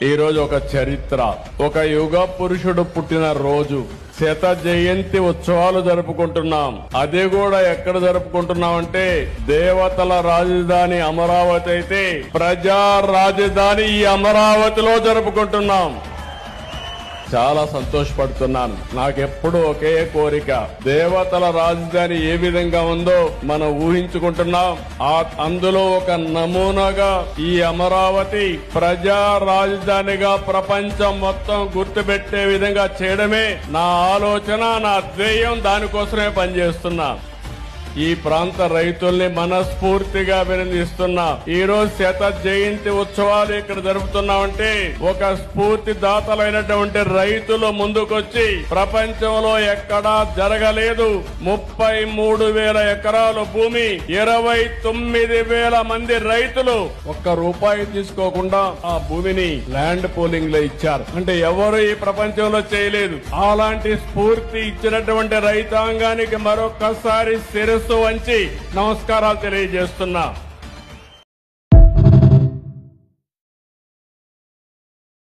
ఈ రోజు ఒక చరిత్ర, ఒక యుగ పురుషుడు పుట్టిన రోజు. శత జయంతి ఉత్సవాలు జరుపుకుంటున్నాం. అది కూడా ఎక్కడ జరుపుకుంటున్నాం అంటే దేవతల రాజధాని అమరావతి అయితే ప్రజా రాజధాని ఈ అమరావతిలో జరుపుకుంటున్నాం. చాలా సంతోషపడుతున్నాను. నాకెప్పుడు ఒకే కోరిక, దేవతల రాజధాని ఏ విధంగా ఉందో మనం ఊహించుకుంటున్నాం. అందులో ఒక నమూనాగా ఈ అమరావతి ప్రజా రాజధానిగా ప్రపంచం మొత్తం గుర్తుపెట్టే విధంగా చేయడమే నా ఆలోచన, నా ధ్యేయం. దానికోసమే పనిచేస్తున్నా. ఈ ప్రాంత రైతుల్ని మనస్ఫూర్తిగా అభినందిస్తున్నా. ఈ రోజు శత జయంతి ఉత్సవాలు ఇక్కడ జరుపుతున్నామంటే ఒక స్ఫూర్తిదాతలైనటువంటి రైతులు ముందుకొచ్చి ప్రపంచంలో ఎక్కడా జరగలేదు. 33,000 ఎకరాల భూమి, 29,000 మంది రైతులు ఒక్క రూపాయి తీసుకోకుండా ఆ భూమిని ల్యాండ్ పూలింగ్ లో ఇచ్చారు. అంటే ఎవరు ఈ ప్రపంచంలో చేయలేదు. అలాంటి స్ఫూర్తి ఇచ్చినటువంటి రైతాంగానికి మరొక్కసారి శిరస్సు వంచి నమస్కారాలు తెలియజేస్తున్నా.